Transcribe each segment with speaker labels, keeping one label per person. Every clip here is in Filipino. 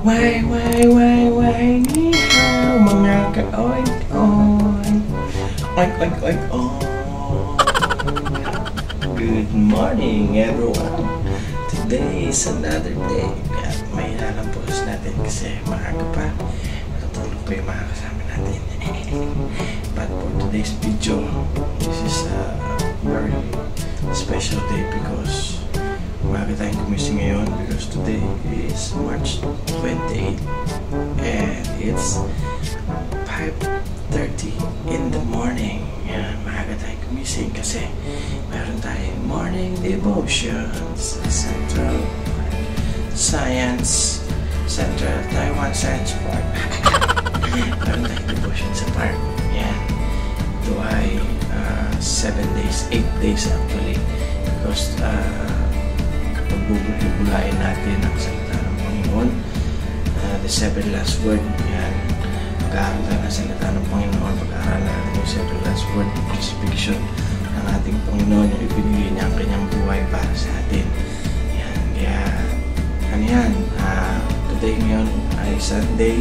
Speaker 1: Why, ni hao, mga ka-oink-oink. Oink. Good morning, everyone. Today is another day. At may post natin kasi maaga pa. Natulog pa yung mga kasama natin. But for today's video, this is a very special day because maaga tayong gumising ngayon because today is March 28 and it's 5:30 in the morning. Yan, maaga tayong gumising kasi meron tayong morning devotions sa Central Taiwan Science Park. Meron tayong devotion sa park. Yan. Ito ay 7 days, 8 days actually because pagbubulain natin ang salita ng Panginoon. The 7 last word. Yan. Pag-aaral tayo ng salita ng Panginoon. Pag-aaral natin yung 7 last word, crucifixion ng ating Panginoon, yung ibinigay niya ang kanyang buhay para sa atin. Yan. Kaya, ano yan? Today ngayon ay Sunday.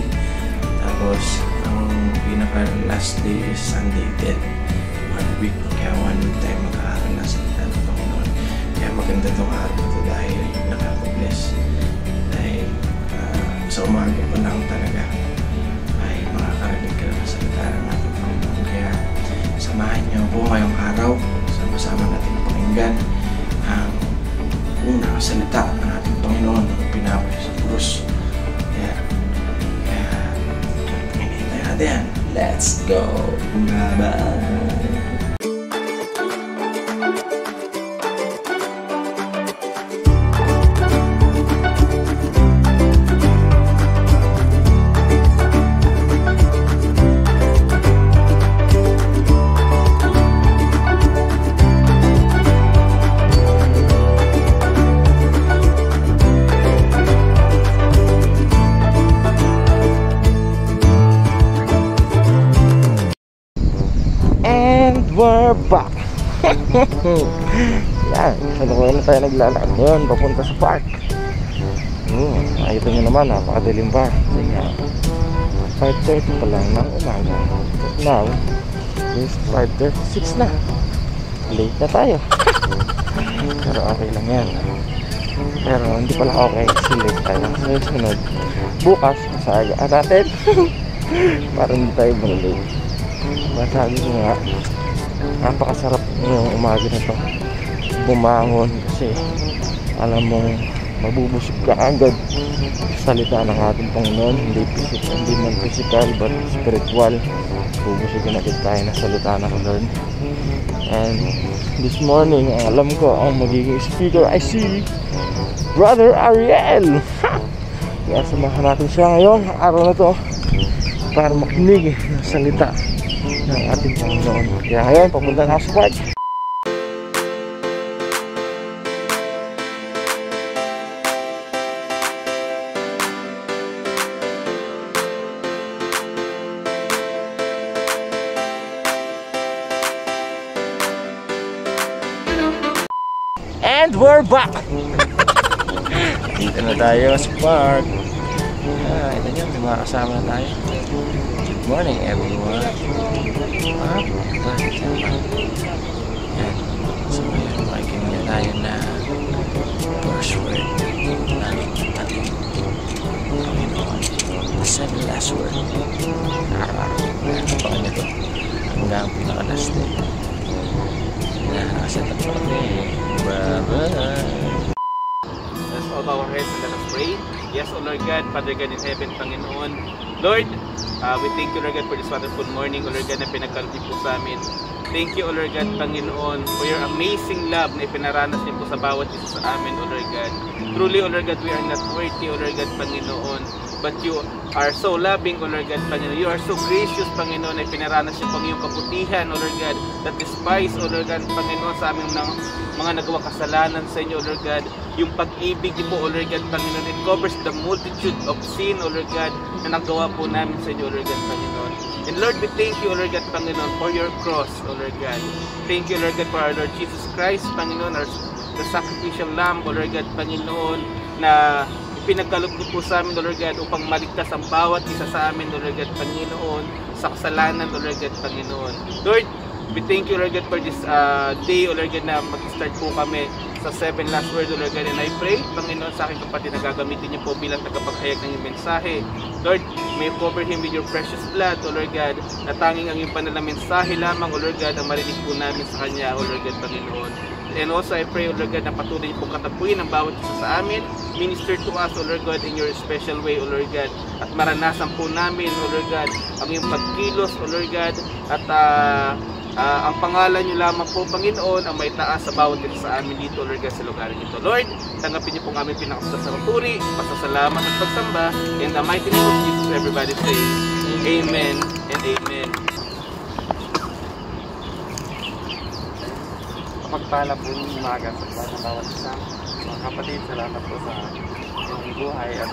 Speaker 1: Tapos, ang pinaka-last day is Sunday din. 1 week. Kaya 1 week tayo mag-aaral ng salita ng Panginoon. Kaya maganda itong araw na ito dahil nakaka-bless. Dahil sa umaga pa lang talaga ay makakarinig ka ng salita ng ating Panginoon. Kaya samahan niyo ako ngayong araw. Sama-sama natin pakinggan ang unang salita ng ating Panginoon na pinapay sa krus. Kaya hinihintay natin. Let's go! Bye-bye! We're back! Yan, salukuyan na tayo naglalakad ngayon papunta sa park. Ayun nyo naman, napakadilim pa. Kasi nga 5:30 pa lang ng umaga. But now, it's 5:36 na. Late na tayo. Pero okay lang yan. Pero hindi pala okay kasi late tayo. So sunod, bukas masagaan natin para hindi tayo malate. Masabi ko nga, napakasarap yung umaga na to bumangon kasi alam mong mabubusog ka agad sa salita ng ating Panginoon. Hindi man physical but spiritual. Bubusogin agad tayo na salita ng Lord. And this morning alam ko ang magiging speaker ay si Brother Ariel. Kaya samahan natin siya ngayong araw na to para makinig ng salita ng ating Panginoon. Kaya ngayon, papunta na sa park. And we're back! Dito na tayo sa park. Ito nyo, may mga kasama na tayo. Good morning everyone. So ngayon makikinig tayo na first word ng ating Panginoon. The 7 last word. Nakakaroon na ito hanggang pinaka-last day. Nakakasat ako kami. Bye-bye.
Speaker 2: Let's bow our heads and let us pray. Yes, O Lord God, Father God in heaven, Panginoon. Lord, we thank you, Lord God, for this wonderful morning, O Lord God, na pinagkaloob po sa amin. Thank you, O Lord God, Panginoon, for your amazing love na ipinaranas niyo po sa bawat isa sa amin, O Lord God. Truly, O Lord God, we are not worthy, O Lord God, Panginoon, but you are so loving, O Lord God, Panginoon. You are so gracious, Panginoon, na ipinaranas niyo po ang iyong kabutihan, O Lord God, that despise, O Lord God, Panginoon, sa aming mga nagawang kasalanan sa inyo, O Lord God. Yung pag-ibig niyo po, O Lord God, Panginoon, it covers the multitude of sin, O Lord God, na nagawa po namin sa inyo, O Lord God, Panginoon. And Lord, we thank you, O Lord God, Panginoon, for your cross, O Lord God. Thank you, Lord God, for our Lord Jesus Christ, Panginoon, the sacrificial lamb, O Lord God, Panginoon, na ipinagkaloob niyo po sa amin, O Lord God, upang maligtas ang bawat isa sa amin, O Lord God, Panginoon, sa kasalanan, O Lord God, Panginoon. Lord, we thank you, Lord God, for this day, O Lord God, na mag-start po kami sa 7 last word, O Lord God, and I pray, Panginoon, sa aking kapatid na gagamitin niyo po bilang tagapaghayag ng iyong mensahe. Lord, may cover him with your precious blood, O Lord God, na tanging ang iyong banal na mensahe lamang, O Lord God, ang marinig po namin sa kanya, O Lord God, Panginoon. And also, I pray, O Lord God, na patuloy pong katapuin ang bawat isa sa amin. Minister to us, O Lord God, in your special way, O Lord God. At maranasan po namin, O Lord God, ang iyong pagkilos, O Lord God. At ang pangalan niyo lamang po, Panginoon, ang may taas sa bawat isa sa amin dito, Lord God, sa lugar nito. Lord, tanggapin niyo po aming pinakasasarang puri, pasasalamat at pagsamba. In the mighty name of Jesus, everybody say, Amen and Amen.
Speaker 3: Pagpala po ng umaga sa buhay ng bawat isa. Mga kapatid, salamat po sa inyong buhay at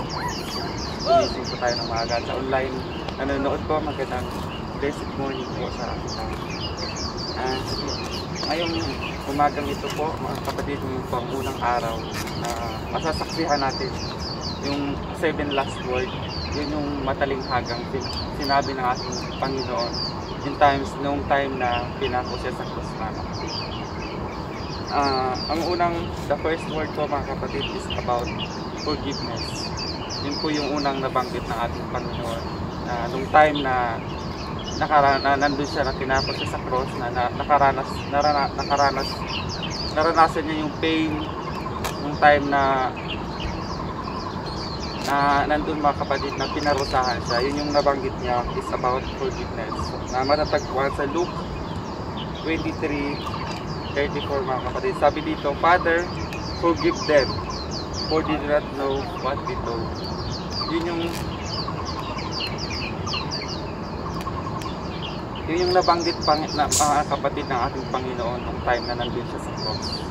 Speaker 3: gumising po tayo ng umaga sa online. Nanonood po, magandang blessed morning po sa akin. Ngayong umagang ito po, mga kapatid, yung pang unang araw na masasaksihan natin yung 7 last word. Yun yung matalinghagang sinabi ng ating Panginoon nung time na pinako siya sa krus naman. The first word ko, mga kapatid, is about forgiveness. Yun po yung unang nabanggit ng ating Panginoon. Nung time na nandun siya na tinapos siya sa cross, naranasan niya yung pain, yung time na nandun, mga kapatid, na pinarusahan siya. Yun yung nabanggit niya is about forgiveness. Na matatagpuan sa Luke 23:34, mga kapatid. Sabi dito, Father, forgive them, for they do not know what they do. Yun yung nabanggit na mga kapatid ng ating Panginoon nung time na nandun siya sa cross.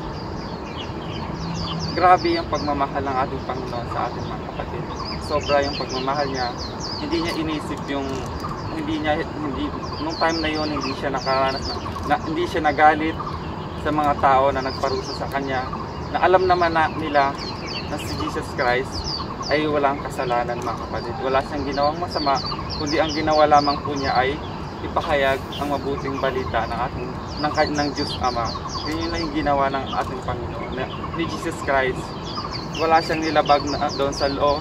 Speaker 3: Grabe yung pagmamahal ng ating Panginoon sa ating mga kapatid. Sobra yung pagmamahal niya. Hindi niya inisip yung nung time na yun, hindi siya nakaranas hindi siya nagalit sa mga tao na nagparusa sa kanya, na alam naman nila na si Jesus Christ ay walang kasalanan, mga kapatid. Wala siyang ginawang masama, kundi ang ginawa lamang po niya ay ipahayag ang mabuting balita ng Diyos Ama. Yun yung ginawa ng ating Panginoon, ni Jesus Christ. Wala siyang nilabag doon sa law,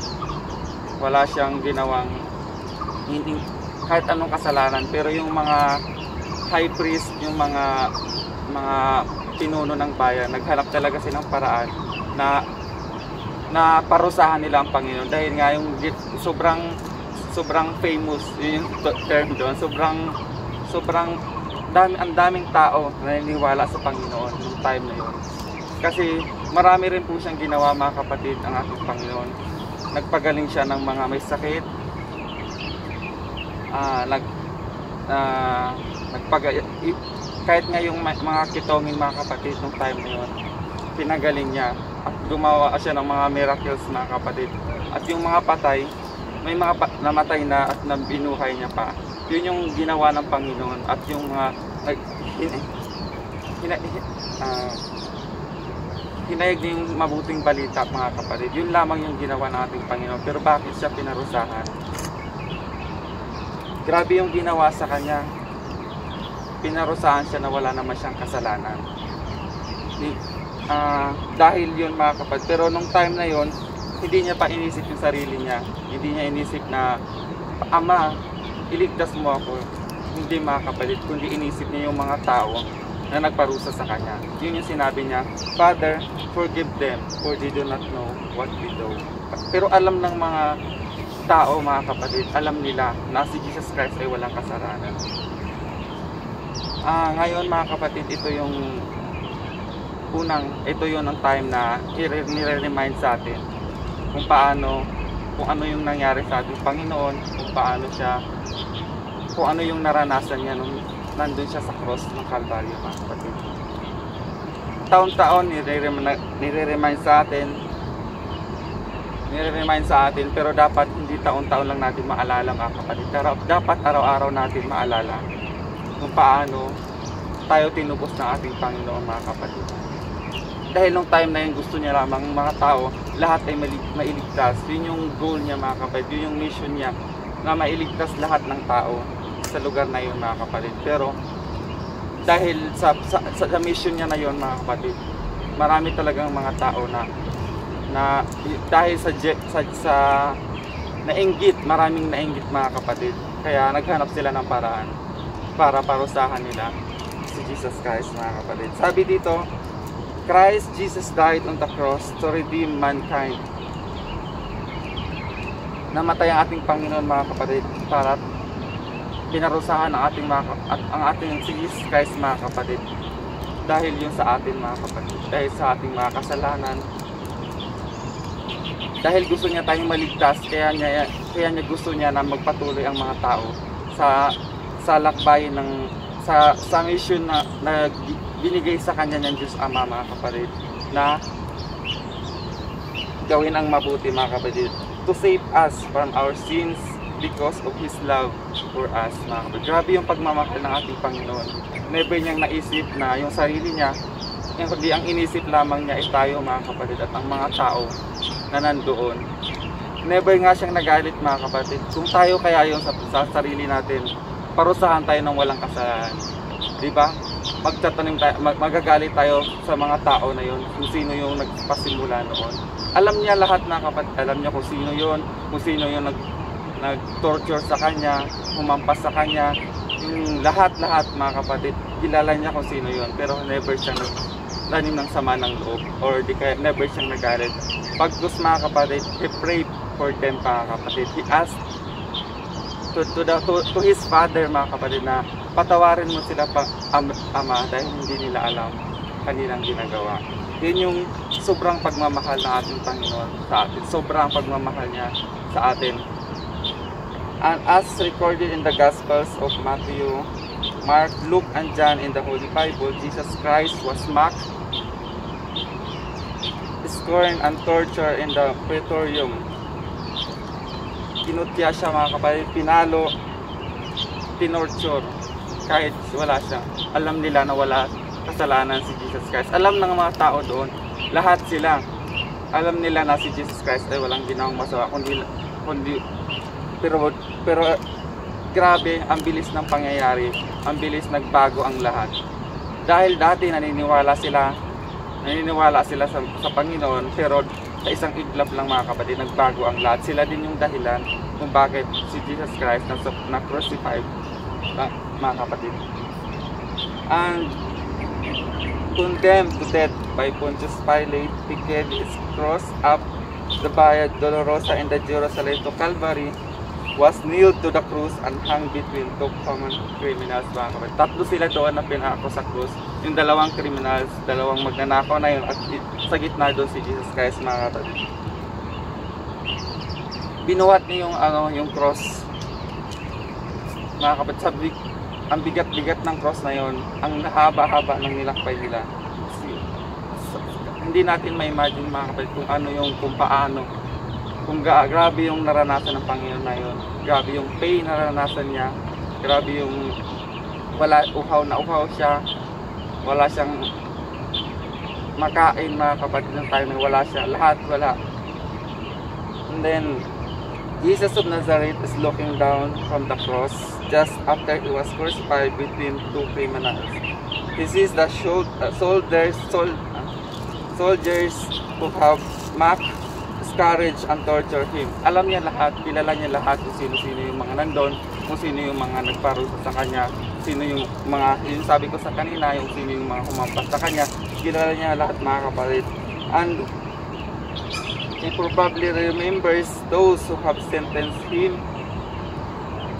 Speaker 3: wala siyang ginawang kahit anong kasalanan. Pero yung mga high priest, yung mga pinuno ng bayan, naghanap talaga silang paraan na parusahan nila ang Panginoon, dahil nga yung sobrang famous, yun yung term doon, ang daming tao na naniniwala sa Panginoon yung time na yun. Kasi marami rin po siyang ginawa, mga kapatid, ang ating Panginoon. Nagpagaling siya ng mga may sakit, kahit nga yung mga kitongin, mga kapatid, nung time na yun, pinagaling niya at gumawa siya ng mga miracles, mga kapatid. At yung mga patay, may mga namatay na at nabinuhay niya pa. Yun yung ginawa ng Panginoon. At yung mga hinayag niya yung mabuting balita, mga kapatid. Yun lamang yung ginawa ng ating Panginoon. Pero bakit siya pinarusahan? Grabe yung ginawa sa kanya. Pinarusahan siya na wala naman siyang kasalanan. Dahil yun, mga kapatid. Pero nung time na yun, hindi niya pa inisip yung sarili niya. Hindi niya inisip na, Ama, iligtas mo ako. Hindi, mga kapatid, kundi inisip niya yung mga tao na nagparusa sa kanya. Yun yung sinabi niya, Father, forgive them, for they do not know what they do. Pero alam ng mga tao, mga kapatid, alam nila na si Jesus Christ ay walang kasalanan. Ngayon, mga kapatid, ito yung ang time na nire-remind sa atin kung ano yung nangyari sa ating Panginoon, kung ano yung naranasan niya nung nandun siya sa cross ng Calvario, mga kapatid. Taon-taon nire-remind sa atin, pero dapat hindi taon-taon lang natin maalala, mga kapatid. Dapat araw-araw natin maalala kung paano tayo tinubos ng ating Panginoon, mga kapatid. dahil nung time na yun gusto niya lamang mga tao, lahat ay mailigtas. Yun yung goal niya mga kapatid, yun yung mission niya, na mailigtas lahat ng tao sa lugar na yun mga kapatid. Pero dahil sa mission niya na yun mga kapatid, marami talagang mga tao na dahil sa nainggit, maraming nainggit mga kapatid. Kaya naghanap sila ng paraan para parusahan nila si Jesus Christ mga kapatid. Sabi dito, Christ Jesus died on the cross to redeem mankind. Namatay ang ating Panginoon mga kapatid para pinarusahan ang ating si Jesus Christ mga kapatid. Dahil yun sa atin mga kapatid, dahil sa ating mga kasalanan. Dahil gusto niya tayong maligtas, kaya niya gusto niya na magpatuloy ang mga tao sa lakbay ng sa mission na binigay sa kanya ng Diyos Ama mga kapatid, na gawin ang mabuti mga kapatid, to save us from our sins because of His love for us mga kapatid. Grabe yung pagmamahal ng ating Panginoon. Never niyang naisip na yung sarili niya, kundi ang inisip lamang niya ay tayo mga kapatid at ang mga tao na nandoon. Never nga siyang nagalit mga kapatid. Kung tayo kaya yung sa sarili natin, parusahan tayo ng walang kasalanan, diba? Magtatanim tayo, magagalit tayo sa mga tao na yun, kung sino yung nagpasimula noon. Alam niya lahat mga kapatid, alam niya kung sino yung nag-torture sa kanya, humampas sa kanya, yung lahat mga kapatid, kilala niya kung sino yun, pero never siyang nagtanim ng sama ng loob, or never siyang nagalit. Pagkus mga kapatid, he prayed for them mga kapatid. He asked to his father mga kapatid na patawarin mo sila Ama dahil hindi nila alam kanilang ginagawa. Yun yung sobrang pagmamahal ng ating Panginoon sa atin. Sobrang pagmamahal niya sa atin. And as recorded in the Gospels of Matthew, Mark, Luke, and John in the Holy Bible, Jesus Christ was mocked, scorned, and tortured in the praetorium. Kinutya siya mga kapatid, pinalo, tinorture, kahit wala siya. Alam nila na wala kasalanan si Jesus Christ. Alam ng mga tao doon, lahat sila, alam nila na si Jesus Christ ay walang ginawang masama, pero grabe, ang bilis ng pangyayari, ang bilis nagbago ang lahat. Dahil dati naniniwala sila sa Panginoon, pero sa isang iglap lang mga kapatid, nagbago ang lahat. Sila din yung dahilan kung bakit si Jesus Christ na-crucified mga kapatid. And condemned to death by Pontius Pilate, he carried his cross up the Via Dolorosa in the Jerusalem to Calvary, was nailed to the cross and hung between two common criminals mga kapatid. Tatlo sila doon na pinako sa cross. Yung dalawang criminals, dalawang magnanakaw na yun, at sa gitna doon si Jesus Christ mga kapatid. Binuhat niya yung cross mga kapatid. Ang bigat-bigat ng cross na yun, ang haba-haba ng nilakbay nila. Hindi natin ma-imagine mga kapatid kung paano, grabe yung naranasan ng Panginoon na yun. Grabe yung pain na naranasan niya. Grabe yung uhaw siya. Wala siyang makain mga kapatid ng time na wala siya. Lahat wala. And then Jesus of Nazareth is looking down from the cross just after he was crucified between two criminals. He sees the soldiers who have mocked, discouraged, and tortured him. Alam niya lahat, kilala niya lahat kung sino-sino yung mga nandun, kung sino yung mga nagparusa sa kanya, sino yung mga, yung sabi ko sa kanina, yung sino yung mga humampas sa kanya, kilala niya lahat mga kapatid. And he probably remembers those who have sentenced him.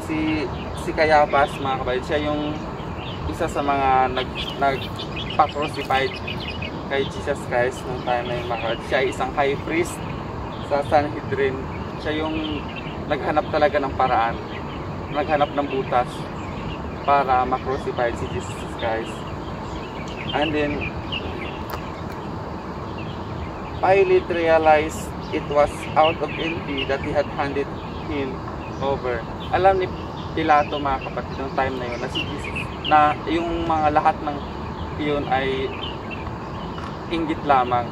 Speaker 3: Si Caiaphas mga kapatid, siya yung isa sa mga nagpa-crucified kay Jesus Christ nung time na yung mga kapatid. Siya ay isang high priest sa Sanhedrin. Siya yung naghanap talaga ng paraan, naghanap ng butas para ma-crucify si Jesus Christ. And then Pilate realized it was out of envy that he had handed him over. Alam ni Pilato mga kapatid ng time na yun na si Jesus, na yung mga lahat ng yun ay inggit lamang.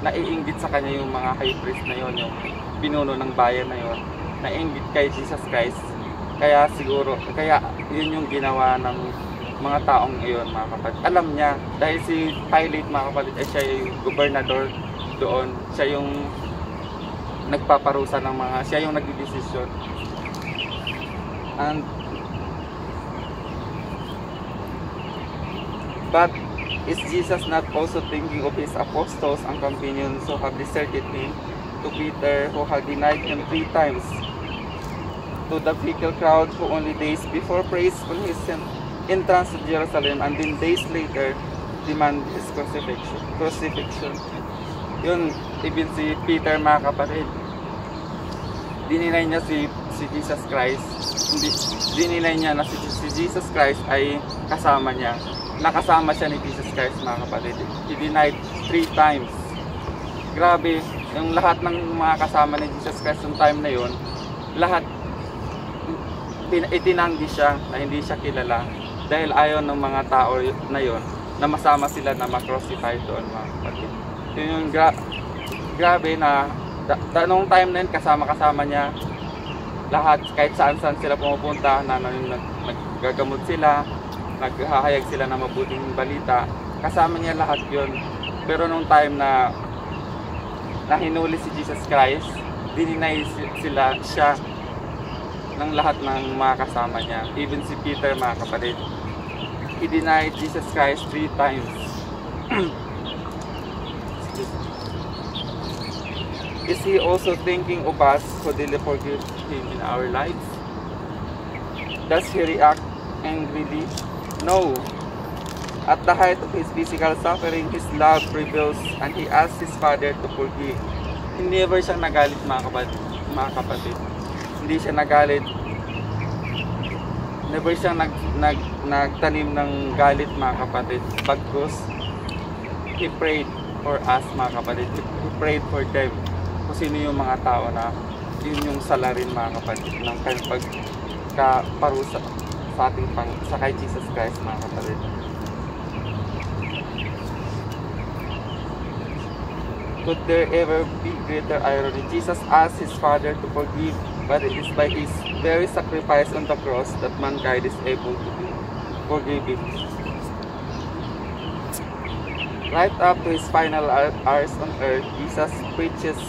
Speaker 3: Naiinggit sa kanya yung mga high priest na yon, yung pinuno ng bayan na yon. Naiinggit kay Jesus Christ. Kaya siguro, kaya yun yung ginawa ng mga taong iyon, mga kapatid. Alam niya, dahil si Pilate, mga kapatid, ay siya yung gobernador doon. Siya yung nagpaparusa ng mga, siya yung nagdidesisyon. But is Jesus not also thinking of his apostles and companions who have deserted him, to Peter who had denied him 3 times, to the fickle crowd who only days before praised on his entrance to Jerusalem and then days later demand his crucifixion. Yun, even si Peter, mga kapatid, dininay niya si Jesus Christ. Dininay niya na si Jesus Christ ay kasama niya. Nakasama siya ni Jesus Christ, mga kapatid. He denied 3 times. Grabe, yung lahat ng mga kasama ni Jesus Christ yung time na yun, lahat itinanggi siya na hindi siya kilala dahil ayaw ng mga tao na yon na masama sila na ma-crucify doon, mga kapatid. Yun yung grabe na nung time na yun, kasama-kasama niya lahat, kahit saan-saan sila pumupunta, na naggagamot sila, naghahayag sila ng mabuting balita, kasama niya lahat yun. Pero nung time na hinuli si Jesus Christ, dininay siya ng lahat ng mga kasama niya. Even si Peter, mga kapatid, he denied Jesus Christ 3 times. Is he also thinking of us who didn't forgive him in our lives? Does he react angrily? No. At the height of his physical suffering, his love prevails and he asks his Father to forgive. Hindi never siyang nagalit, mga kapatid. Hindi siya nagalit. Never siyang nagtanim ng galit, mga kapatid. Bagkus, he prayed for us, mga kapatid. He prayed for them. Kung sino yung mga tao na yun yung salarin, mga kapatid, ng kanyang pagkaparusa sa ating sa kay Jesus Christ, mga kapatid. Could there ever be greater irony? Jesus asked his Father to forgive, but it is by his very sacrifice on the cross that mankind is able to be forgiven. Right up to his final hours on earth, Jesus preaches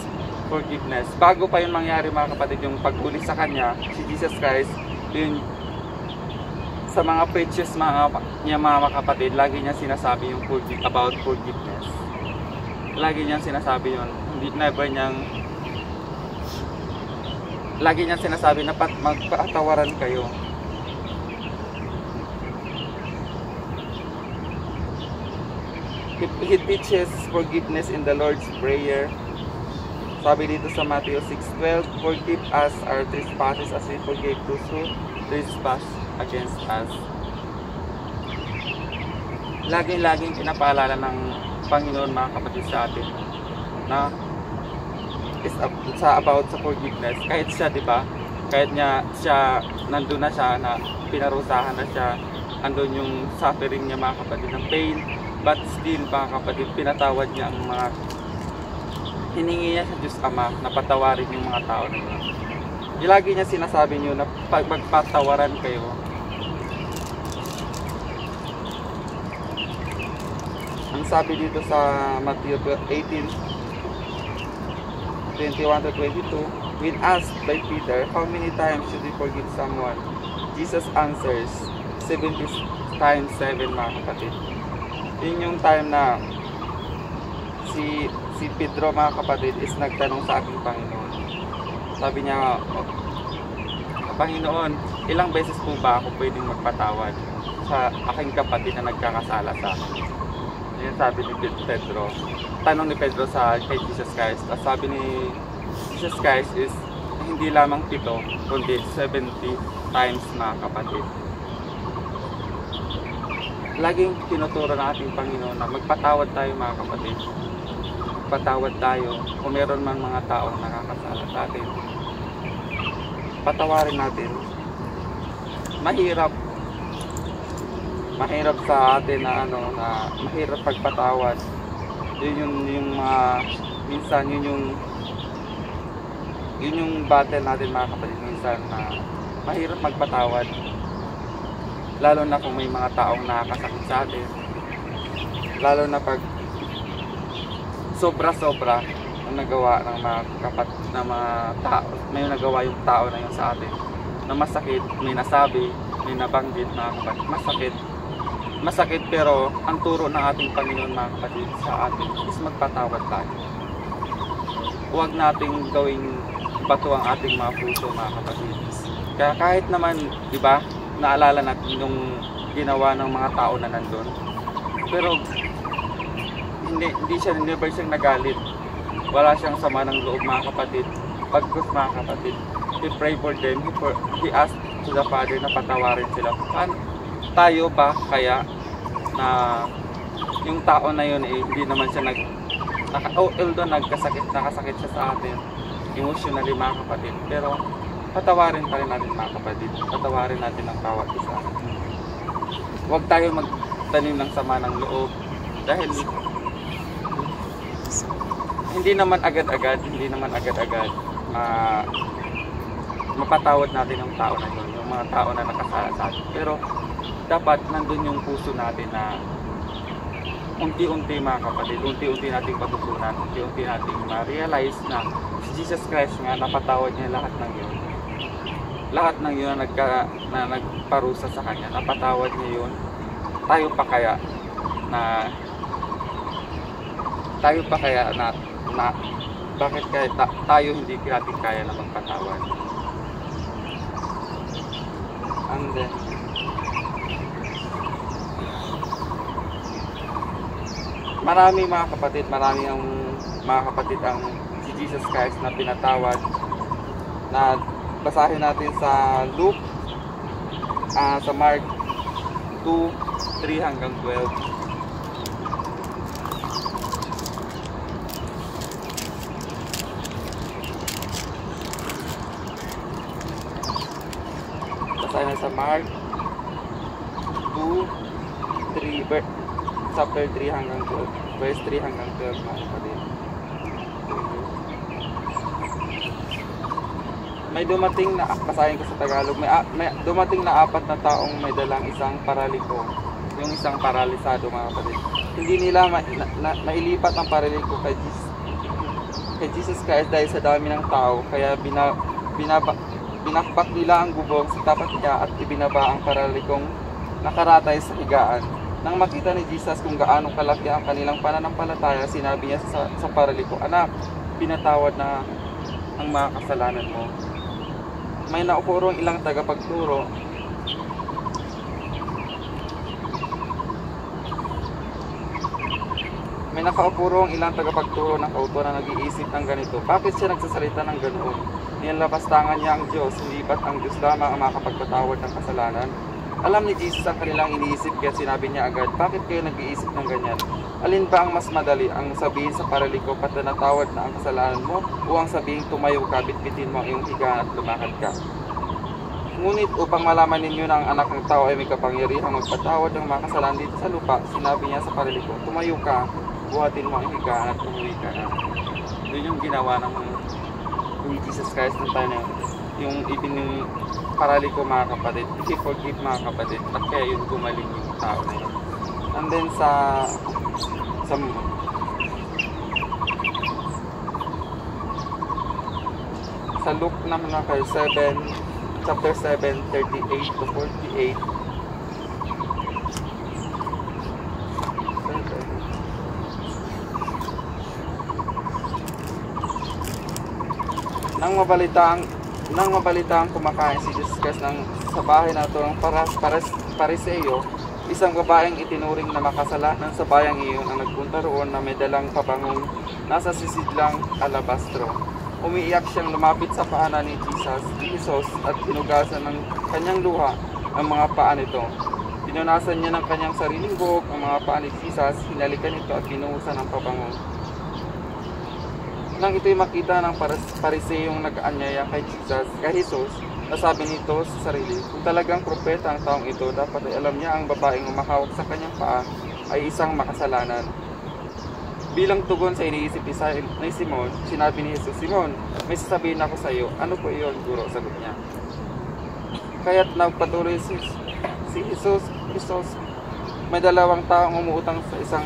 Speaker 3: forgiveness. Bago pa yung mangyari, mga kapatid, yung paghuli sa kanya, si Jesus Christ, yun, sa mga preaches niya, mga kapatid, lagi niya sinasabi yung about forgiveness. Lagi niyang sinasabi yun. Lagi niyang sinasabi na magpatawaran kayo. He teaches forgiveness in the Lord's Prayer. Sabi dito sa Matthew 6:12, forgive us our trespasses as we forgive those who trespass against us. Laging pinapaalala ng Panginoon, mga kapatid, sa atin na about sa forgiveness. Kahit siya, di ba? Kahit siya nandun na siya, na pinarusahan na siya, andun yung suffering niya, mga kapatid, ng pain, but still, mga kapatid, pinatawad niya ang mga hiningi niya sa Diyos Ama na patawarin yung mga tao na yun. Lagi niya sinasabi niyo na magpatawaran kayo. Ang sabi dito sa Matthew 18:21-22, when asked by Peter, how many times should we forgive someone? Jesus answers, 70 times 7, mga kapatid. Yun yung time na si Pedro, mga kapatid, is nagtanong sa ating Panginoon. Sabi niya, Panginoon, ilang beses po ba ako pwedeng magpatawad sa aking kapatid na nagkakasala sa akin? Yan sabi ni Pedro. Tanong ni Pedro kay Jesus Christ. At sabi ni Jesus Christ is hindi lamang 7, kundi 70 times, mga kapatid. Laging tinuturo ng ating Panginoon na magpatawad tayo, mga kapatid. Magpatawad tayo kung meron man mga taong nakakasala sa atin. Patawarin natin. Mahirap sa atin na mahirap pagpatawad. yung mga minsan yun yung battle natin mga kapatid, minsan na mahirap magpatawad, lalo na kung may mga taong nakakasakit sa atin, lalo na pag sobra-sobra ang nagawa ng mga mga tao, may nagawa yung tao na yun sa atin na masakit, may nasabi, may nabanggit mga kapatid, masakit, pero ang turo ng ating Panginoon mga kapatid sa atin is magpatawad tayo. Huwag nating gawing bato ang ating mga puso mga kapatid. Kaya kahit naman, di ba, naalala natin yung ginawa ng mga tao na nandun, pero hindi siyang nagalit. Wala siyang sama ng loob mga kapatid. Pagkus mga kapatid, he pray for them, he asked to the Father na patawarin sila. Tayo ba kaya na yung tao na yun hindi naman siya although nakasakit siya sa atin emotionally mga kapatid, pero patawarin pa rin natin mga kapatid, patawarin natin ang bawat isa. Huwag tayo magtanim ng sama ng loob, dahil hindi naman agad-agad mapatawad natin yung tao na yun, yung mga tao na nakasala sa atin. Pero dapat nandun yung puso natin na unti-unti mga kapatid, unti-unti nating patutunan, unti-unti nating ma-realize na si Jesus Christ nga napatawad niya lahat ng yun. Lahat ng yun na nagparusa sa kanya, napatawad niya yun. Tayo pa kaya na bakit kaya tayo hindi natin kaya na magpatawad? And then marami ang mga kapatid ang si Jesus Christ na pinatawad, na basahin natin sa Luke, sa Mark 2:3 hanggang 12. Basahin natin sa Mark 2:3 chapter 3 hanggang 12, verse 3 hanggang 12 mga kapatid. May dumating na, basahin ko sa Tagalog, may dumating na 4 na taong may dalang isang paraliko, yung isang paralisado mga kapatid. Hindi nila mailipat ang paraliko kay Jesus Christ dahil sa dami ng tao, kaya binakbak nila ang bubong sa tapat niya at ibinaba ang paralikong nakaratay sa higaan. Nang makita ni Jesus kung gaano kalaki ang kanilang pananampalataya, sinabi niya sa paraliko, "Anak, pinatawad na ang mga kasalanan mo." May naupurong ilang tagapagturo ng kauto na nag-iisip ng ganito, bakit siya nagsasalita ng ganoon? Nilabastangan niya ang Diyos, hindi ba't ang Diyos lamang ang makakapagpatawad ng kasalanan? Alam ni Jesus ang kanilang iniisip, kaya sinabi niya agad, bakit kayo nag-iisip ng ganyan? Alin ba ang mas madali, ang sabihin sa paraliko, patanatawad na ang kasalanan mo, o ang sabihin tumayo ka, bitbitin mo ang iyong higaan at lumakad ka? Ngunit upang malaman ninyo na ang anak ng tao ay may kapangyarihang magpatawad ng mga kasalanan dito sa lupa, sinabi niya sa paraliko, tumayo ka, buhatin mo ang higaan at umuwi ka na. Yun yung ginawa ng Jesus Christ ng tayo na yung paraliko mga kapatid, i-forgive mga kapatid, at kaya yun gumaling yung tao na yun. And then sa Luke naman na kayo, chapter 7, 38 to 48. Nang mabalitang kumakain si Jesus Christ sa bahay na ito ng Pariseo, isang babaeng itinuring na makasalanan sa bayang iyon ang nagpunta roon na may dalang pabangong nasa sisidlang alabastro. Umiiyak siyang lumapit sa paanan ni Jesus at hinugasan ng kanyang luha ang mga paa nito. Pinunasan niya ng kanyang sariling buhok ang mga paa ni Jesus, hinalikan ito at binuhusan ng pabango. Nang ito'y makita ng Pariseyong nag-aanyaya kay Jesus, nasabi nito sa sarili, kung talagang propeta ang taong ito, dapat ay alam niya ang babaeng umahawak sa kanyang paa ay isang makasalanan. Bilang tugon sa iniisip ni Simon, sinabi ni Jesus, Simon, may sasabihin ako sa iyo. Ano po iyon, Guro? Sagot niya. Kaya't nagpatuloy si Jesus, may 2 taong umuutang sa isang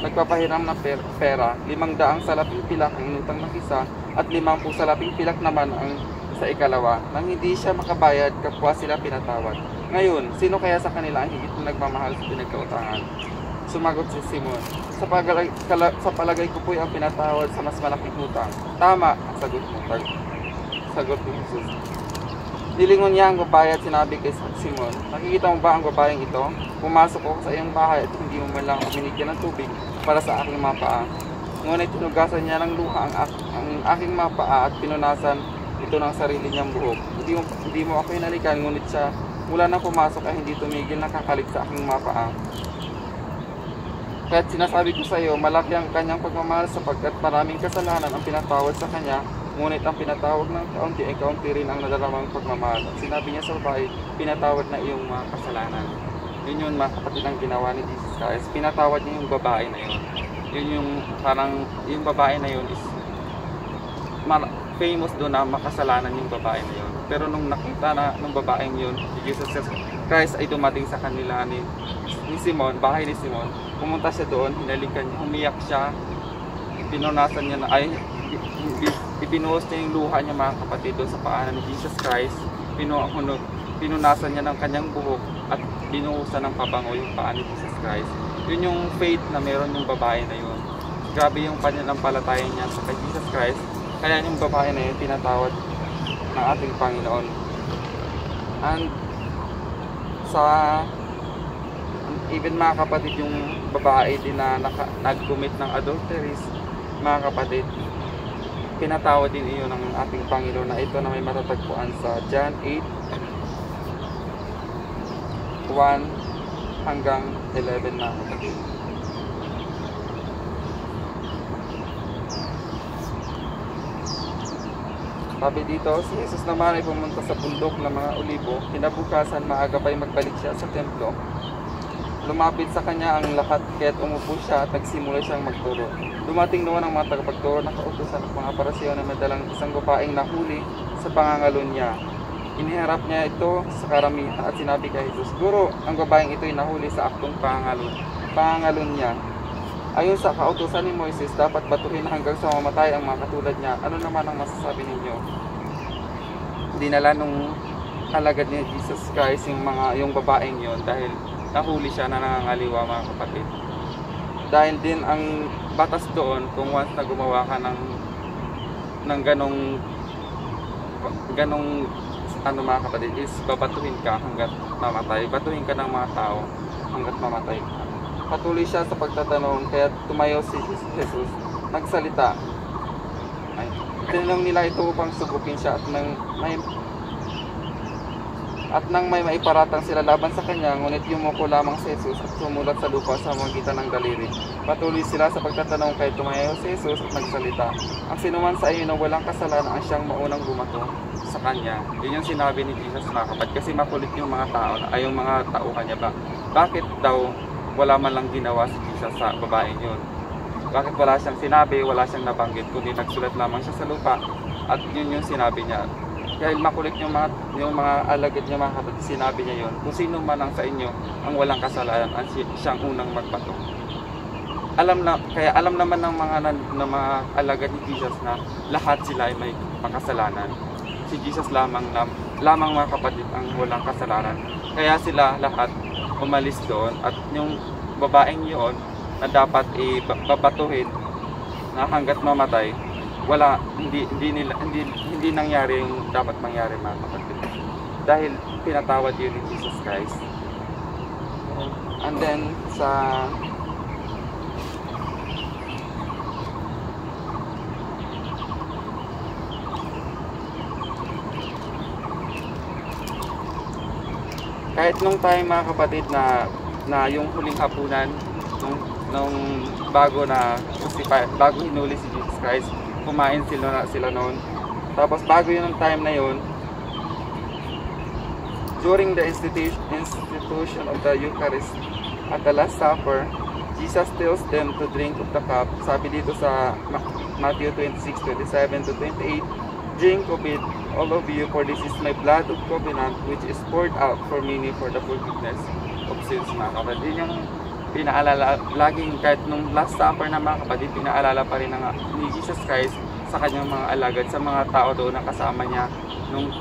Speaker 3: nagpapahiram ng pera, 500 salaping pilak ang inutang ng isa, at 50 salaping pilak naman ang sa ikalawa. Nang hindi siya makabayad, kapwa sila pinatawad. Ngayon, sino kaya sa kanila ang higit na nagmamahal sa pinagkautangan? Sumagot si Simon, sa palagay ko po'y ang pinatawad sa mas malaking utang. Tama, sagot ni Jesus. Nilingon niya ang babae at sinabi kay Simon, nakikita mo ba ang babaeng ito? Pumasok ako sa iyong bahay at hindi mo man lang binigyan ng tubig para sa aking mga paa. Ngunit tinugasan niya ng luha ang aking mga paa at pinunasan ito ng sarili niyang buhok. Hindi mo ako hinalikan, ngunit siya mula nang pumasok ay hindi tumigil nakakalik sa aking mga paa. Kaya't sinasabi ko sa iyo, malaki ang kanyang pagmamahal sapagkat maraming kasalanan ang pinatawad sa kanya, ngunit ang pinatawag ng kaunti ay kaunti rin ang nadaramang pagmamahal. At sinabi niya sa babae, pinatawad na iyong mga kasalanan. Yun yung mga kapatid ang ginawa ni Jesus Christ. Pinatawad niya yung babae na yun. Yun yung parang, yung babae na yun is famous doon na makasalanan yung babae na yun. Pero nung nakita na ng babaeng yun, si Jesus Christ ay dumating sa kanila ni Simon, bahay ni Simon. Pumunta siya doon, hinalikan niya, umiyak siya, pinunasan niya na, ipinuhos niya yung luha niya mga kapatid doon sa paanan ni Jesus Christ. Pinunasan niya ng kanyang buhok at binuhusan ng pabango yung paa ni Jesus Christ. Yun yung faith na meron yung babae na yun. Grabe yung pananampalataya niya sa kay Jesus Christ. Kaya yung babae na yun tinatawad ng ating Panginoon. And even mga kapatid, yung babae din na nag-commit ng adulteries, mga kapatid, pinatawad din iyon ng ating Panginoon, na ito na may matatagpuan sa John 8:1 hanggang 11 na kapatid. Sabi dito, si Jesus naman ay pumunta sa bundok ng mga Olibo. Kinabukasan, maaga pa'y magbalik siya sa templo. Lumapit sa kanya ang lahat, kaya't umupo siya at nagsimula siyang magturo. Dumating noon ang mga tagapagturo na kautusan ng mga parasyo na may dalang isang babaeng nahuli sa pangangalon niya. Iniharap niya ito sa karamihan at sinabi kay Jesus, Guro, ang babaeng ito ay nahuli sa aktong pangangalon niya. Ayon sa kautusan ni Moises, dapat batuhin hanggang sa mamatay ang mga katulad niya. Ano naman ang masasabi ninyo? Dinala nung alagad ni Jesus Christ yung babaeng yon dahil nahuli siya na nangangaliwa, mga kapatid. Dahil din ang batas doon, kung once na gumawa ka ng ganong mga kapatid, is babatuhin ka hanggat mamatay. Batuhin ka ng mga tao hanggat mamatay ka. Patuloy siya sa pagtatanong, kaya tumayo si Jesus, nagsalita. Tinanong nila ito upang subukin siya at nang may maiparatang sila laban sa kanya, ngunit yumuko lamang si Jesus at sumulat sa lupa sa magitan ng daliri. Patuloy sila sa pagtatanong, kaya tumayo si Jesus at nagsalita. Ang sinuman sa iyo na walang kasalanan ang siyang maunang bumato sa kanya. Yun yung sinabi ni Jesus, mga kapatid, kasi makulit yung mga tao, ay yung mga tauhan niya ba. Bakit daw wala man lang ginawa si Jesus sa babaeng yun? Bakit wala siyang sinabi, wala siyang nabanggit, kundi nagsulat lamang siya sa lupa at yun yung sinabi niya. Dahil makulit yung mga alagad niya, mga kapatid, sinabi niya yun. Kung sino man ang sa inyo ang walang kasalanan, ang siyang unang magbato. Kaya alam naman ng mga alagad ni Jesus na lahat sila ay may makasalanan. Si Jesus lamang mga kapatid ang walang kasalanan. Kaya sila lahat umalis doon at yung babaeng yun na dapat babatuhin na hanggat mamatay, hindi nangyari yung dapat mangyari, mga kapatid. Dahil pinatawad yun ni Jesus Christ. And then kahit nung time, mga kapatid, na yung huling hapunan nung bago hinuli si Jesus Christ, kumain sila noon. Tapos bago yun ang time na yun, during the institution of the Eucharist at the Last Supper, Jesus tells them to drink of the cup. Sabi dito sa Matthew 26:27-28, drink of it, all of you, for this is my blood of covenant, which is poured out for many for the forgiveness of sins, mga kapatid. Yun yung pinaalala, laging kahit nung Last Supper na mga kapatid, pinaalala pa rin ni Jesus Christ sa kanyang mga alagad, sa mga tao doon na kasama niya nung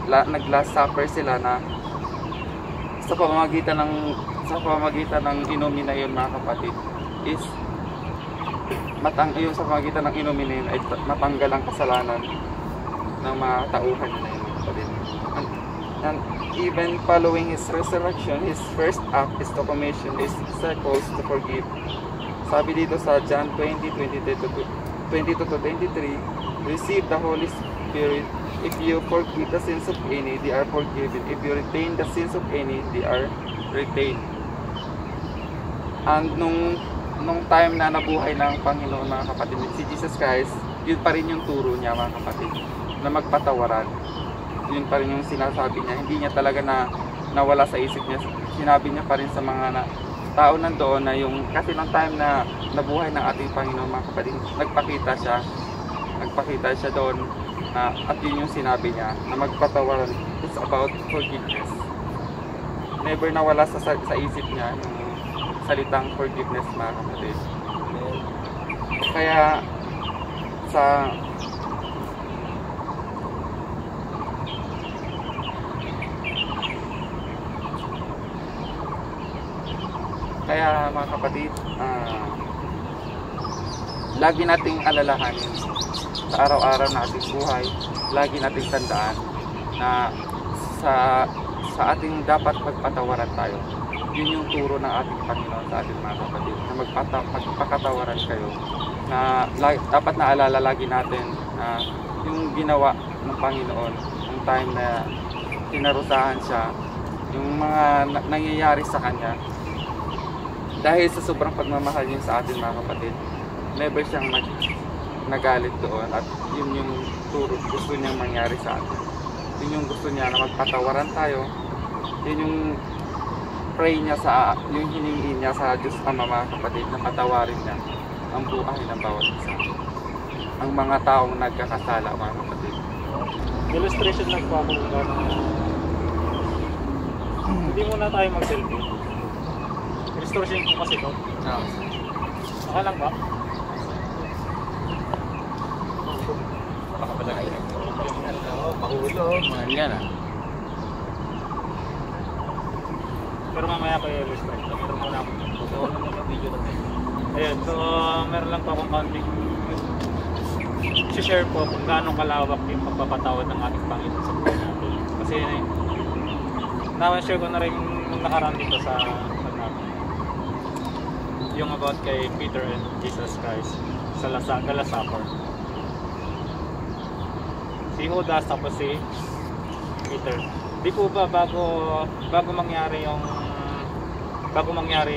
Speaker 3: nag-Last Supper sila, na sa pamamagitan ng inumin na yun, mga kapatid, is yung sa pamamagitan ng inumin na yun ay matanggal ang kasalanan ng mga tauhan na yun, mga kapatid. And even following his resurrection, his first act is to commission his disciples to forgive. Sabi dito sa John 20:22-23, receive the Holy Spirit. If you forgive the sins of any, they are forgiven. If you retain the sins of any, they are retained. And nung time na nabuhay ng Panginoon, mga kapatid, si Jesus Christ, yun pa rin yung turo niya, mga kapatid, na magpatawaran. Yun pa rin yung sinasabi niya. Hindi niya talaga nawala sa isip niya. Sinabi niya pa rin sa mga tao nandoon na yung, kasi nung time na nabuhay ng ating Panginoon, mga kapatid, nagpakita siya doon, at yun yung sinabi niya, na magpatawaran. It's about forgiveness. Never nawala sa isip niya yung salitang forgiveness, mga kapatid. Kaya mga kapatid, lagi nating alalahanin sa araw-araw na ating buhay, lagi nating tandaan na sa ating dapat magpatawaran tayo. Yun yung turo ng ating Panginoon sa ating mga kapatid, na magpakatawaran kayo, na dapat naalala lagi natin na yung ginawa ng Panginoon yung time na pinarusahan siya, yung mga nangyayari sa kanya. Dahil sa sobrang pagmamahal niya sa atin, mga kapatid, never siyang nagalit doon, at yun yung turo gusto niyang mangyari sa atin. Yun yung gusto niya, na magpatawaran tayo. Yun yung pray niya, yung hiningi niya sa Diyos Ama, mga kapatid, na patawarin niya ang buhay ng bawat isa, ang mga taong nagkakasala, mga kapatid.
Speaker 4: Illustration lang po ako kung gano'n. Hindi muna tayo mag-selfie. Illustration po kasi ito. Saka lang ba?
Speaker 2: Mahulog, mahal yan
Speaker 4: Pero mamaya ko i-illustrate. Meron muna ako. Ayun, so meron lang po akong konting share po kung gaano kalawak yung pagpapatawad ng ating Panginoon sa buhay natin. Kasi na-share ko na rin nung nakaraan dito sa yung about kay Peter and Jesus Christ sa Last Supper. Si Judas tapos si Peter. Di po ba bago mangyari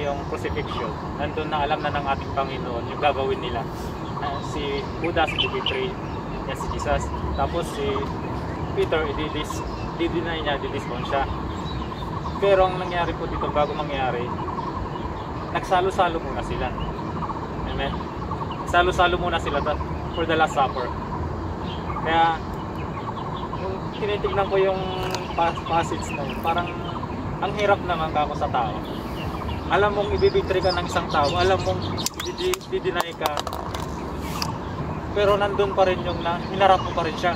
Speaker 4: yung crucifixion, nandun na alam na ng ating Panginoon yung gagawin nila. Si Judas i-betray niya si Jesus. Tapos si Peter i-deny niya, i-disown siya. Pero ang nangyari po dito bago mangyari, nagsalo-salo muna sila. Amen. Salo-salo muna sila for the Last Supper. Kaya nung tinitignan ko yung passage na yun, parang ang hirap naman kako sa tao. Alam mong ibibitray ka ng isang tao, alam mong di-deny ka, pero nandun pa rin yung hinarap mo pa rin siya.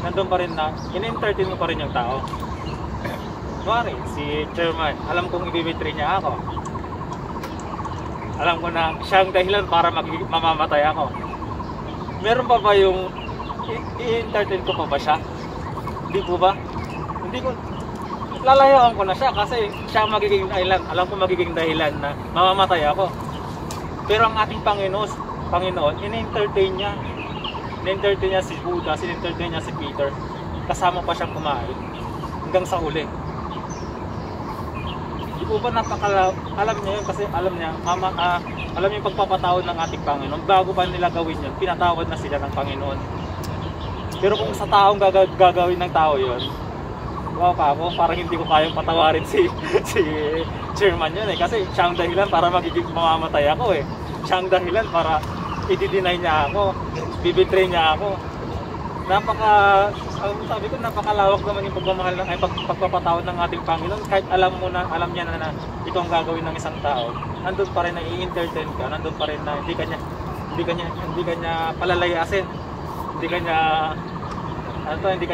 Speaker 4: Nandun pa rin na in-entertain mo pa rin yung tao. Kunwari, si Chairman, alam kong ibibitray niya ako. Alam ko na siya ang dahilan para mamamatay ako. Meron pa ba yung i-entertain ko pa ba siya? Hindi po ba? Hindi ko, lalayaan ko na siya kasi siya ang magiging dahilan. Alam ko magiging dahilan na mamamatay ako. Pero ang ating Panginoon, in-entertain niya. In-entertain niya si Judas, in-entertain niya si Peter. Kasama pa siyang kumain hanggang sa huli. Di po ba alam niya yun, kasi alam niya, alam niya yung pagpapatawad ng ating Panginoon. Bago pa nila gawin yun, pinatawad na sila ng Panginoon. Pero kung sa taong gagawin ng tao yun, wow pa ako, parang hindi ko kayang patawarin si chairman yun eh. Kasi siya ang dahilan para magiging mamamatay ako eh. Siya ang dahilan para i-deny niya ako, bibitray niya ako. Sabi ko, napakalawak naman yung pagmamahal ng pagpapatawad ng ating Panginoon. Kahit alam niya na ito ang gagawin ng isang tao, nandun pa rin na i-entertain ka, nandun pa rin na hindi ka niya palalayasin, hindi ka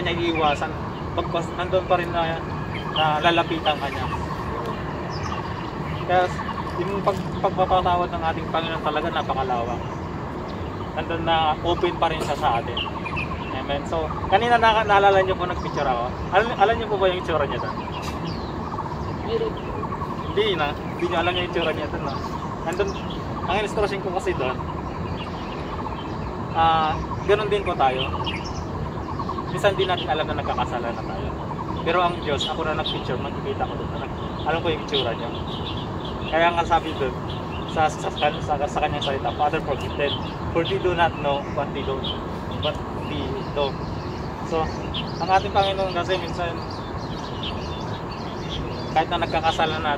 Speaker 4: niya iiwasan. Nandun pa rin na lalapitan ka niya. Kaya yung pagpapatawad ng ating Panginoon talaga napakalawak. Nandun na open pa rin siya sa atin. Amen. So, kanina naalala niyo po nagpicture ako. Alam niyo po ba yung itsura niya doon? Hindi niyo alam yung itsura niya doon. No? Nandun, ang illustration ko kasi doon, ganun din po tayo. Minsan din natin alam na nagkakasala na tayo. Pero ang Diyos, ako na nag-picture, makikita ko doon. Alam ko yung itsura niya. Kaya nga sabi doon, sa kanyang salita, Father, forgive them, for they do not know what they do. So, ang ating Panginoon kasi minsan, kahit na nagkakasala na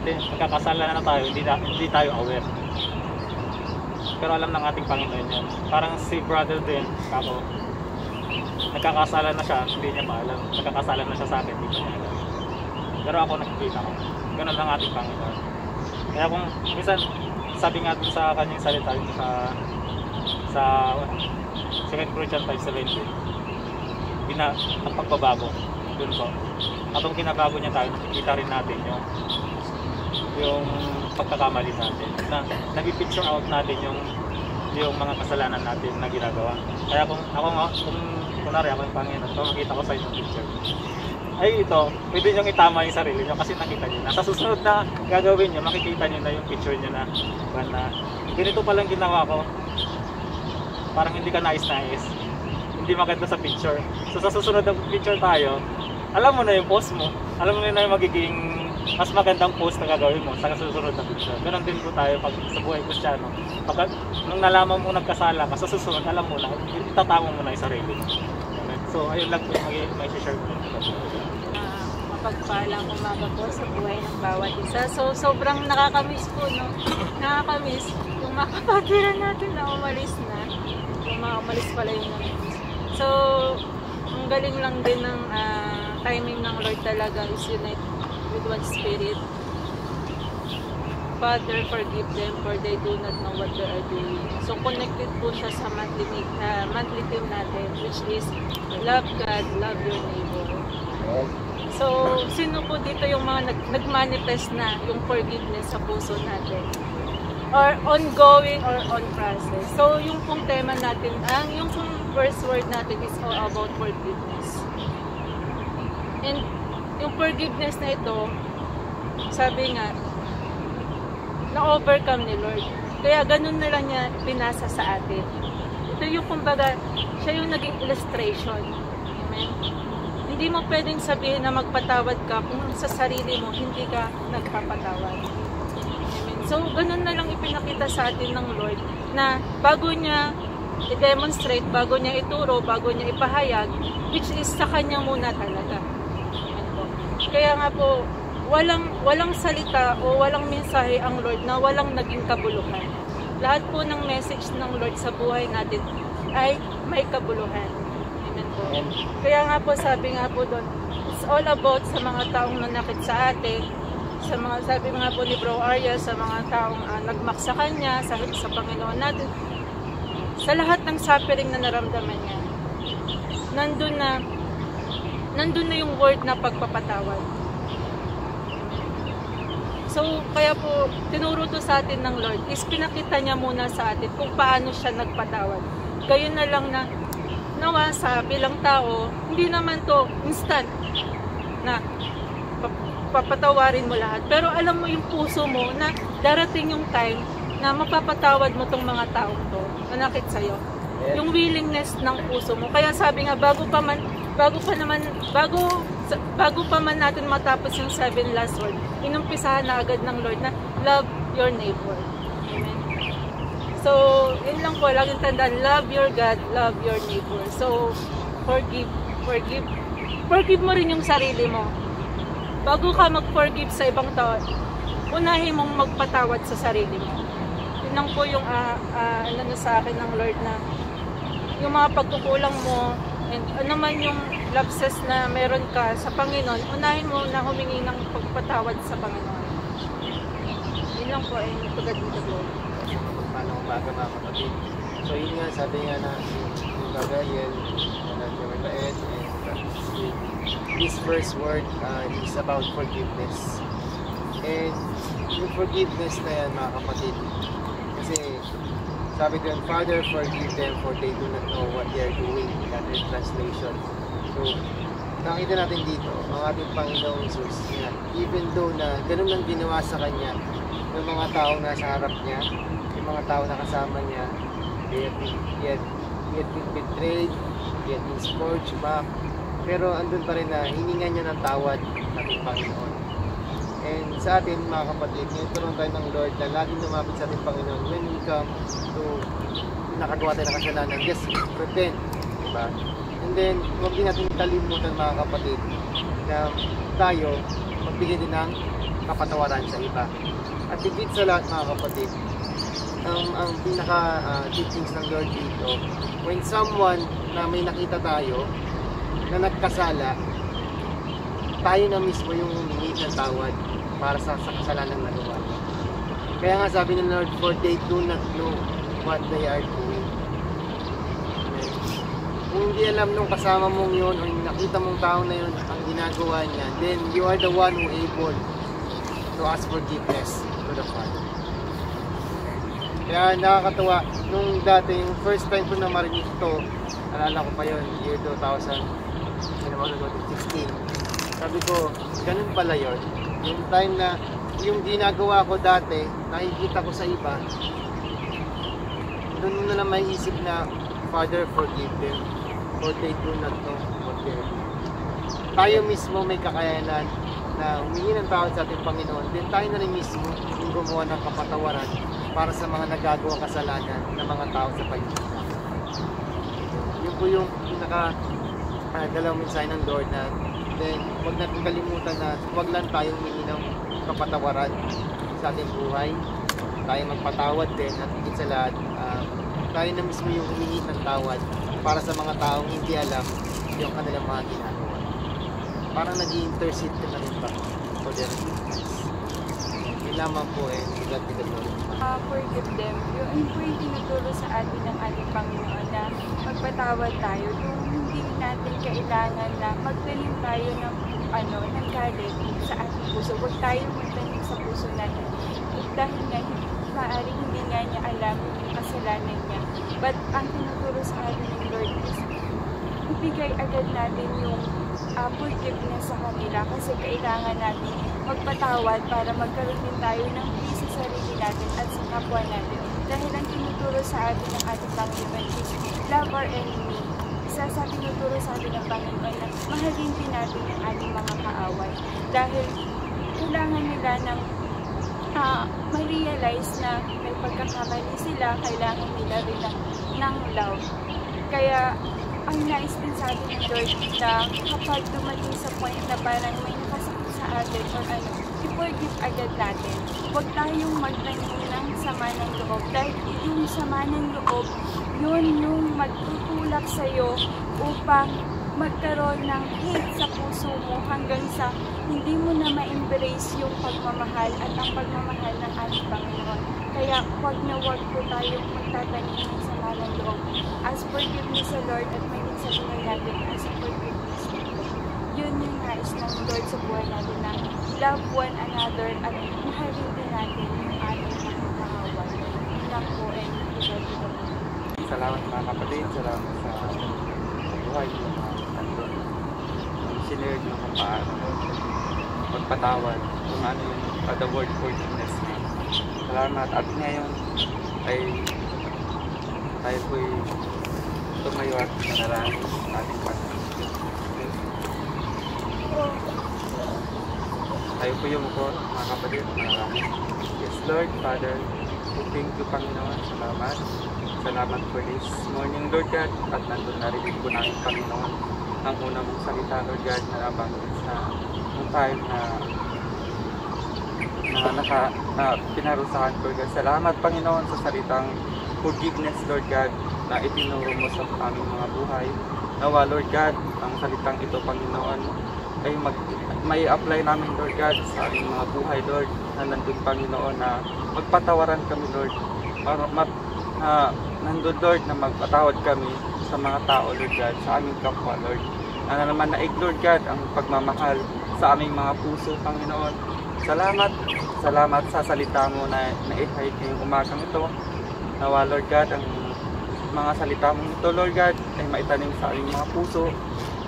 Speaker 4: tayo, hindi tayo aware. Pero alam ng ating Panginoon yan. Parang si brother din, ako, nagkakasala na siya, hindi niya maalam. Nagkakasala na siya sa akin, hindi niya alam. Pero ako nakikita ko. Ganun ang ating Panginoon. Kaya kung minsan, sabi nga dun sa kanyang salita, sa 2 Corinthians 5:17, ang pagbabago dun po. Habang kinabago niya tayo, nakikita rin natin yung pagkakamali natin, na nabipicture out natin yung mga kasalanan natin na ginagawa. Kaya kung kunwari ako yung Panginoon, makita ko sa inyo picture, ay ito, pwede nyo itama yung sarili nyo kasi nakita nyo na. Sa susunod na gagawin nyo, makikita nyo na yung picture nyo na ganito palang ginawa ko. Parang hindi ka nais-nais, hindi maganda sa picture. So sa susunod na picture tayo, alam mo na yung post mo, alam mo na yung magiging mas magandang post na gagawin mo sa susunod na picture. Ganon din po tayo pag sa buhay Kristiyano. Pag nung nalaman mo nagkasala ka, sa susunod alam mo na, itatama mo na yung sarili mo. So ayun lang po yung may share ko.
Speaker 5: Mapagpalang umaga po sa buhay ng bawat isa. So sobrang nakakamiss po, no? Nakakamiss yung makapatiran natin na umalis na. Umalis pala yung namimiss. So, ang galing lang din ng timing ng Lord talaga is unite with one spirit. Father, forgive them for they do not know what they are doing. So, connected po siya sa monthly theme natin, which is love God, love your neighbor. So, sino po dito yung mga nag-manifest na yung forgiveness sa puso natin? Or ongoing or on process. So, yung pong tema natin, yung pong first word natin is all about forgiveness. And yung forgiveness na ito, sabi nga, na-overcome ni Lord. Kaya ganun na lang niya pinasa sa atin. Ito yung kumbaga, siya yung naging illustration. Amen? Hindi mo pwedeng sabihin na magpatawad ka kung sa sarili mo, hindi ka nagpapatawad. So, ganun na lang ipinakita sa atin ng Lord na bago niya i-demonstrate, bago niya ituro, bago niya ipahayag, which is sa kanya muna talaga. Kaya nga po, walang salita o walang mensahe ang Lord na walang naging kabuluhan. Lahat po ng message ng Lord sa buhay natin ay may kabuluhan. Amen po. Kaya nga po, sabi nga po doon, it's all about sa mga taong nanakit sa atin, sa mga, sabi nga po ni Bro Arya, sa mga taong nagmak sa kanya, sa Panginoon natin, sa lahat ng suffering na naramdaman niya, nandun na yung word na pagpapatawad. So, kaya po, tinuro to sa atin ng Lord, is pinakita niya muna sa atin kung paano siya nagpatawad. Gayon na lang na, nawa sa bilang tao, hindi naman to instant na papatawarin mo lahat. Pero alam mo yung puso mo na darating yung time na mapapatawad mo tong mga taong to na nakit sa'yo. Yeah. Yung willingness ng puso mo. Kaya sabi nga, bago pa man natin matapos yung 7 last word, inumpisahan na agad ng Lord na love your neighbor. Amen. So, yun lang po, laging tandaan, love your God, love your neighbor. So, forgive mo rin yung sarili mo. bago ka mag-forgive sa ibang tao, unahin mong magpatawad sa sarili mo. Yun lang po yung ano sa akin ng Lord, na yung mga pagkukulang mo, and ano man yung lapses na meron ka sa Panginoon, unahin mo na humingi ng pagpatawad sa Panginoon. Yun lang po, to God be the glory.
Speaker 6: Paano umaga mga kapatid? So yun nga, sabi nga na yung Gabriel, na Mabait, and this first word is about forgiveness. And yung forgiveness na yan mga kapatid, kasi sabi doon, Father, forgive them for they do not know what they are doing, in other translation. So nakita natin dito, ang ating Panginoong Jesus, even though na ganun lang ginawa sa Kanya, yung mga taong nasa harap niya, yung mga tao na kasama niya, he had been betrayed, he had been scourged back, pero andun pa rin na hiningan niya ng tawad ng ating Panginoon. And sa atin mga kapatid, ngayon turuan tayo ng Lord na laging lumapit sa ating Panginoon when we come to nakagawa tayo ng kasalanan, just repent, diba? And then, huwag din natin kalimutan mga kapatid na tayo magbigay din ng kapatawaran sa iba. At higit sa lahat mga kapatid, ang pinaka teachings ng Lord dito, when someone na may nakita tayo na nagkasala, tayo na mismo yung humingi ng tawad para sa kasalanan na nagawa. Kaya nga sabi ng Lord, for they do not know what they are doing. Amen. Kung hindi alam nung kasama mong yun o yung nakita mong tao na yun ang ginagawa niya, then you are the one who able to ask forgiveness to the Father. Kaya nakakatawa, nung dati, yung first time ko na marinig ito, alala ko pa yun, year 2016. Sabi ko, ganun pala yun. Yung time na, yung ginagawa ko dati, nakikita ko sa iba, doon mo na lang may isip na, Father, forgive them, for they do not know what they are doing. Tayo mismo may kakayanan na humingi ng tawad sa ating Panginoon, then tayo na rin mismo yung gumawa ng kapatawaran para sa mga nagagawang kasalanan ng mga tao sa paligid. Yun po yung dalawang mensahe ng Lord na then huwag natin kalimutan na huwag lang tayong humingi ng kapatawaran sa ating buhay, tayo magpatawad din, at higit sa lahat tayo na mismo yung humingi ng tawad para sa mga taong hindi alam yung kanilang mga ginagawa. Parang nag-i-intercede ka na rin pa for their lives. Yun lamang po God be the glory.
Speaker 7: Forgive them. Yung po yung tinuturo sa atin ng ating Panginoon na magpatawad tayo. Yung hindi natin kailangan na magtanim tayo ng galit sa ating puso. Huwag tayo magtanim sa puso natin. Dahil nga, maaaring hindi nga niya alam yung kasalanan niya. But ang tinuturo sa atin ng Lord is ibigay agad natin yung forgiveness sa kanila kasi kailangan natin magpatawad para magkaroon din tayo ng peace sa sarili natin at sa kapwa natin. Dahil ang tinuturo sa atin ng ating Panginoon is love our enemy. Isa sa tinuturo sa atin ng Panginoon na mahalin din natin ang ating mga kaaway. Dahil kailangan nila ng ma-realize na may pagkakamali sila, kailangan nila rin ng love. Kaya ang nais din sa atin ng Lord na kapag dumating sa point na parang may nakasakit sa atin or i-forgive agad natin. Huwag tayong magtanim ng sama ng loob dahil yung sama ng loob, yun yung magtutulak sa'yo upang magkaroon ng hate sa puso mo hanggang sa hindi mo na ma-embrace yung pagmamahal at ang pagmamahal ng ating Panginoon. Kaya huwag na huwag po tayong magtatanim ng sama ng loob. As forgiveness sa Lord at may sa buhay natin as forgiveness sa Lord. Yun yung nais ng Lord sa buhay natin na love one another at mahalin din natin yung ating mga kaaway. Yun lang po ay ito.
Speaker 3: Salamat mga kapatid, salamat sa buhay ng mga nandun. Sinurd ng kung paano magpatawad kung ano yung the word forgiveness na. Salamat. At ngayon ay tayo po'y tumayo at manalangin sa ating Panginoon. Tayo po yung muko, mga kapatid, manalangin. Yes, Lord, Father, thank you, Panginoon. Salamat. Salamat for this morning, Lord God. At nandun narinig po namin, Panginoon, ang unang mong salita, Lord God, na nabanggit sa time na pinarusahan, Lord God. Salamat, Panginoon, sa salitang forgiveness, Lord God, na itinuro mo sa aming mga buhay. Nawa, Lord God, ang salitang ito, Panginoon, ay may apply namin, Lord God, sa aming mga buhay, Lord, na nandun, Panginoon, na magpatawaran kami, Lord. Nandun, Lord, na magpatawad kami sa mga tao, Lord God, sa aming kapwa, Lord. Na naman naig, Lord God, ang pagmamahal sa aming mga puso, Panginoon. Salamat sa salita mo na naihayag ngayong umagang ito. Nawa, Lord God, ang mga salita mo ito, Lord God, ay maitanim sa aming mga puso,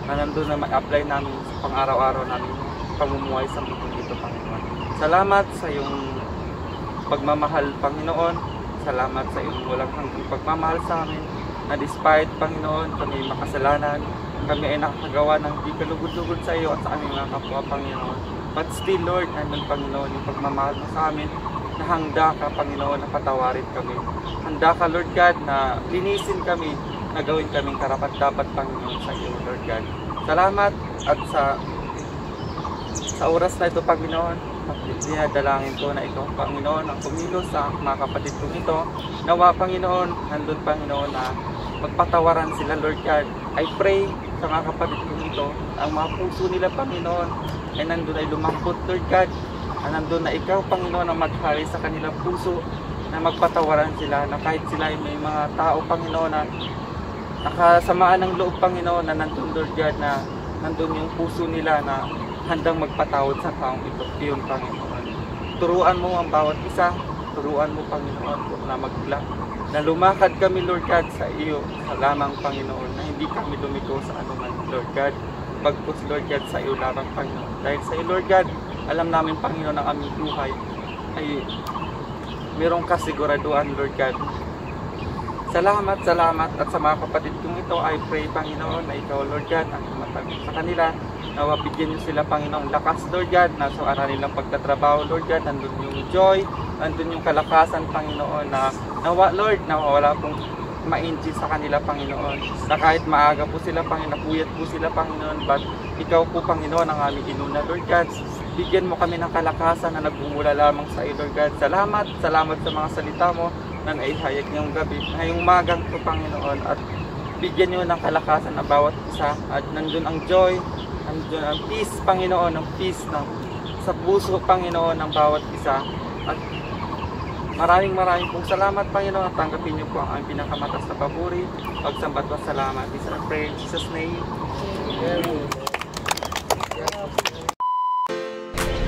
Speaker 3: na nandun na ma-apply namin sa pang-araw-araw namin pamumuhay sa mundo dito, Panginoon. Salamat sa iyong pagmamahal, Panginoon. Salamat sa iyong walang hanggang pagmamahal sa amin, na despite, Panginoon, kami makasalanan, kami ay nakakagawa ng di kalugod-lugod sa iyo at sa aming mga kapwa, Panginoon. But still, Lord, nandun, Panginoon, yung pagmamahal mo sa amin, na handa ka, Panginoon, na patawarin kami. Handa ka, Lord God, na linisin kami, na gawin kaming karapat-dapat, Panginoon, sa iyo, Lord God. Salamat at sa oras na ito, Panginoon, dinadalangin ko na ikaw, Panginoon, ang kumilos sa mga kapatid kong ito. Nawa, Panginoon, nandun, Panginoon, na magpatawaran sila, Lord God. I pray sa mga kapatid kong ito, ang mga puso nila, Panginoon, ay nandun ay lumambot, Lord God. Nandun na ikaw, Panginoon, ang maghari sa kanilang puso, na magpatawaran sila, na kahit sila ay may mga tao, Panginoon, na nakasamaan ng loob, Panginoon, na nandun, Lord God, na nandun yung puso nila na handang magpatawad sa taong ito, iyon, Panginoon. Turuan mo ang bawat isa, turuan mo, Panginoon, na na lumakad kami, Lord God, sa iyo, sa lamang, Panginoon, na hindi kami lumiko sa anuman, Lord God, bagkus, Lord God, sa iyo lamang, Panginoon. Dahil sa iyo, Lord God, alam namin, Panginoon, ang aming buhay ay mayroong kasiguraduhan, Lord God. Salamat at sa mga kapatid kong ito, I pray, Panginoon, na ikaw, Lord God, ang matagod sa kanila, na wabigyan niyo sila, Panginoon, lakas, Lord God, na sa araw nilang pagtatrabaho, Lord God, nandun yung joy, nandun yung kalakasan, Panginoon, na nawa, Lord, na wala pong ma-injil sa kanila, Panginoon, na kahit maaga po sila, Panginoon, napuyat po sila, Panginoon, but ikaw po, Panginoon, ang aming inuna, Lord God. Bigyan mo kami ng kalakasan na nagbumula lamang sa iyo, Lord God. Salamat sa mga salita mo na naihayag ngayong gabi, ngayong magang ito, Panginoon, at bigyan niyo ng kalakasan ang bawat isa, at nandun ang joy, nandun ang peace, Panginoon, ang peace sa puso, Panginoon, ng bawat isa. At maraming pong salamat, Panginoon, at tanggapin niyo po ang aming pinakamatas na papuri, pagsambat wa salamat. This I pray in Jesus' name. Amen.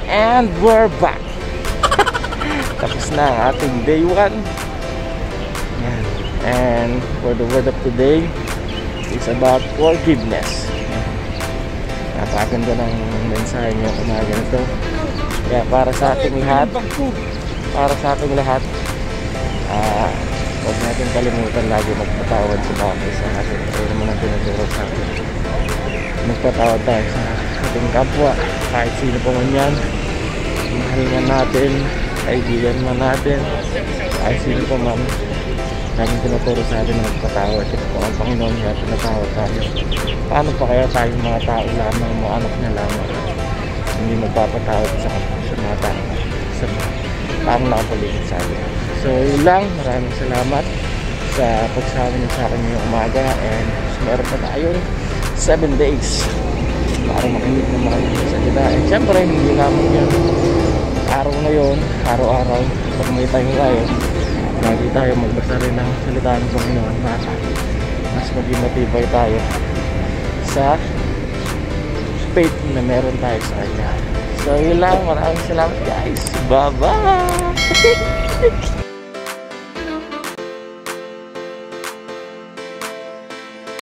Speaker 1: And we're back. Tapos na ang ating day 1. Yan. And for the word of today, it's about forgiveness. Napakaganda ng mensahe niyo umaga nito. Kaya para sa ating lahat, huwag natin kalimutan lagi magpatawad sa bawat isa, kasi ito naman ang tinuturo sa atin. Magpatawad tayo sa ating kapwa, kahit sino po man yan. Mahal man natin, kaibigan man natin, kahit sino po man, laging tinuturo sa atin na magpatawad. Ito po ang Panginoon niya, tinatawad tayo. Paano pa kaya tayo mga tao lamang, mga anak niya lamang, hindi magpapatawad sa mga tao, sa taong nakapaligid sa atin. So yun lang, maraming salamat sa pagsama niyo sa akin ngayong umaga, and meron pa tayong 7 days para makinig ng mga salita. And syempre, hindi naman yan araw na yun, araw-araw, pag may tayo tayo, lagi tayo magbasa rin ng salita ng Panginoon para mas maging matibay tayo sa faith na meron tayo sa Kanya. So yun lang, maraming salamat guys. Bye-bye!